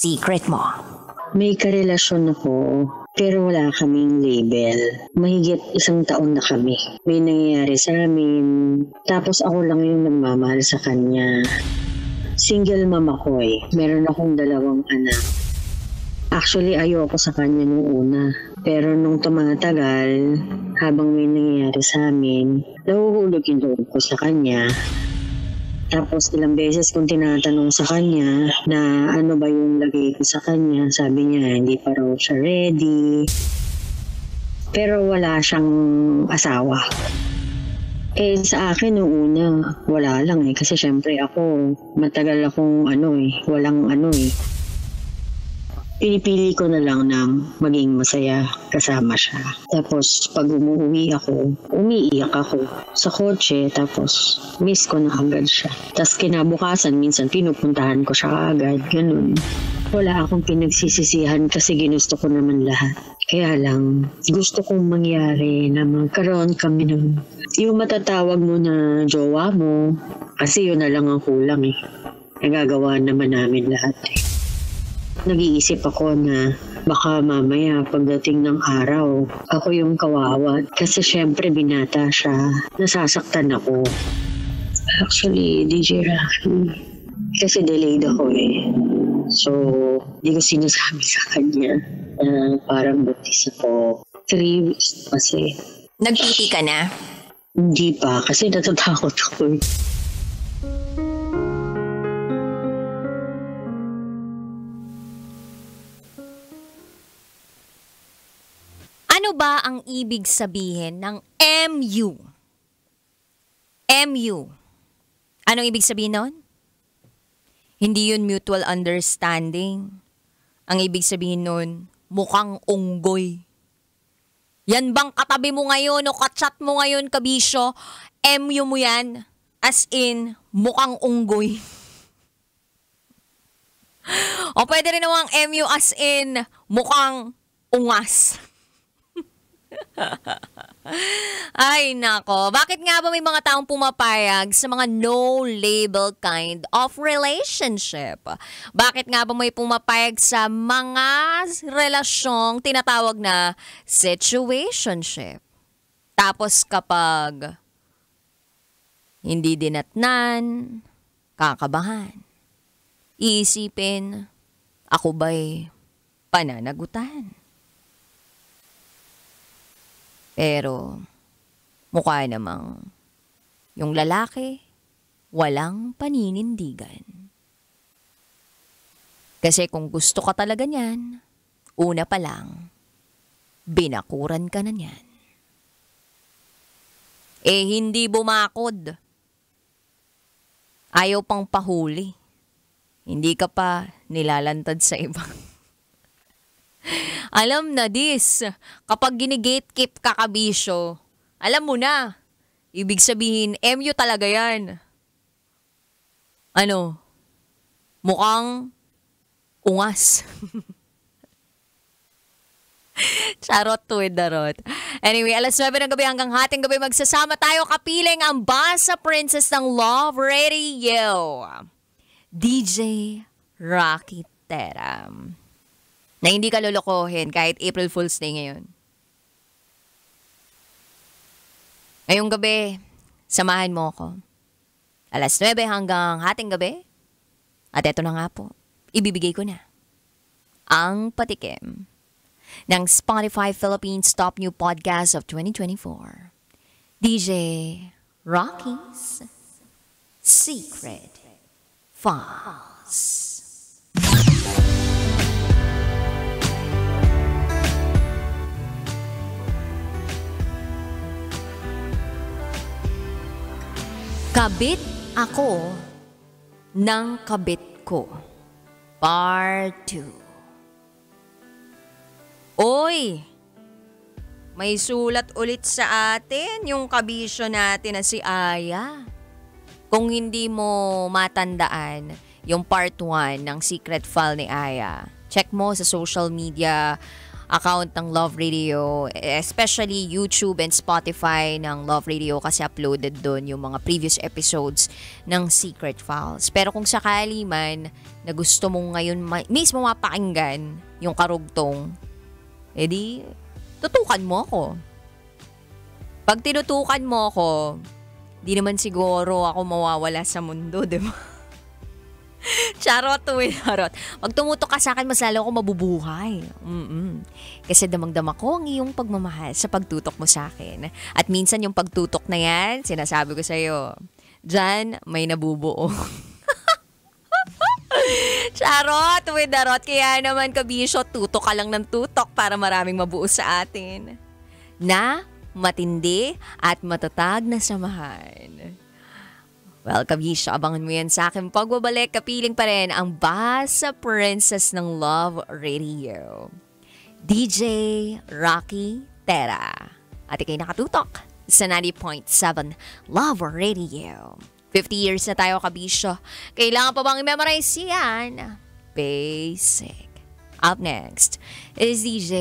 secret mo? May karelasyon ako, pero wala kaming label. Mahigit 1 taon na kami. May nangyayari sa amin, tapos ako lang yung nagmamahal sa kanya. Single mom ako eh. Meron akong 2 anak. Actually, ayoko sa kanya nung una. Pero nung tumatagal, habang may nangyayari sa amin, nahuhulog yung loob ko sa kanya. Tapos ilang beses kong tinatanong sa kanya na ano ba yung lagay ko sa kanya. Sabi niya, hindi pa raw siya ready. Pero wala siyang asawa. Sa akin nung una, wala lang eh. Kasi syempre ako, matagal akong walang Pinipili ko na lang ng maging masaya kasama siya. Tapos pag umuwi ako, umiiyak ako sa kotse, tapos miss ko na agad siya. Tapos kinabukasan, minsan pinupuntahan ko siya agad, ganun. Wala akong pinagsisisihan kasi ginusto ko naman lahat. Kaya lang, gusto kong mangyari na magkaroon kami ng yung matatawag mo na jowa mo, kasi yun na lang ang kulang eh. Nagagawa naman namin lahat eh. Nag-iisip ako na baka mamaya pagdating ng araw, ako yung kawawa. Kasi syempre binata siya, nasasaktan ako. Actually, DJ Rocky, kasi delayed ako eh. So, di ko sinasabi sa kanya na parang buntis ako. 3 weeks kasi. Nagpiti ka na? Hindi pa, kasi natatakot ako eh. Ano ba ang ibig sabihin ng MU? MU. Anong ibig sabihin nun? Hindi yun mutual understanding. Ang ibig sabihin nun, mukhang unggoy. Yan bang katabi mo ngayon o kachat mo ngayon, kabisyo? MU mo yan? As in, mukhang unggoy. O pwede rin namang MU as in, mukhang ungas. Ay nako, bakit nga ba may mga taong pumapayag sa mga no-label kind of relationship? Bakit nga ba may pumapayag sa mga relasyong tinatawag na situationship? Tapos kapag hindi dinatnan, kakabahan, iisipin, ako ba'y pananagutan? Pero, mukha namang yung lalaki, walang paninindigan. Kasi kung gusto ka talaga niyan, una pa lang, binakuran ka na niyan. Hindi bumakod. Ayaw pang pahuli. Hindi ka pa nilalantad sa iba. Alam na this, kapag ginigatekeep ka, kabisyo, alam mo na, ibig sabihin, MU talaga yan. Ano? Mukhang ungas. Charot to with the rot. Anyway, 9:00 ng gabi hanggang hating gabi magsasama tayo kapiling ang Basa Princess ng Love Radio. DJ Rocky Teram. Na hindi ka lolokohin kahit April Fool's Day ngayon. Ngayong gabi, samahan mo ako. 9:00 hanggang hating gabi. At eto na nga po, ibibigay ko na ang patikim ng Spotify Philippines Top New Podcast of 2024. DJ Rocky's Secret Files. Kabit ako ng kabit ko. Part 2. Oy! May sulat ulit sa atin yung kabisyo natin na si Aya. Kung hindi mo matandaan yung part 1 ng secret file ni Aya, check mo sa social media account ng Love Radio, especially YouTube and Spotify ng Love Radio kasi uploaded doon yung mga previous episodes ng Secret Files. Pero kung sakali man na gusto mong ngayon mismo mapakinggan yung karugtong, edi tutukan mo ako. Pag tinutukan mo ako, di naman siguro ako mawawala sa mundo, di ba? Charot, charot. Pag tumutok ka sa akin, mas lalo ako mabubuhay. Kasi damang-dama ko ang iyong pagmamahal sa pagtutok mo sa akin. At minsan yung pagtutok na yan, sinasabi ko sa'yo, dyan may nabubuo. Charot, darot. Kaya naman, kabisyo, tutok ka lang ng tutok para maraming mabuo sa atin. Na matindi at matatag na samahan. Well, kabisyo, abangan mo yan sa akin. Pagbabalik, kapiling pa rin ang Basa Princess ng Love Radio. DJ Rocky Tera. At ikay nakatutok sa 90.7 Love Radio. 50 years na tayo, kabisyo. Kailangan pa bang i-memorize yan? Basic. Up next is DJ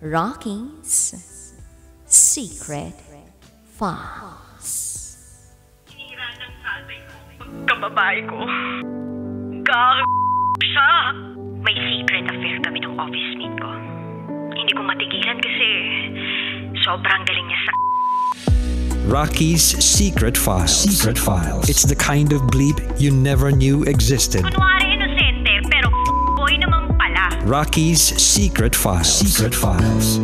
Rocky's Secret Files. Kababae ko. Siya. May secret affair kami ng office mate ko. Hindi ko matigilan kasi sobrang galing niya sa... Rocky's Secret Files. Secret Files. It's the kind of bleep you never knew existed. Kunwari inosente pero boy naman pala. Rocky's Secret Files. Secret Files.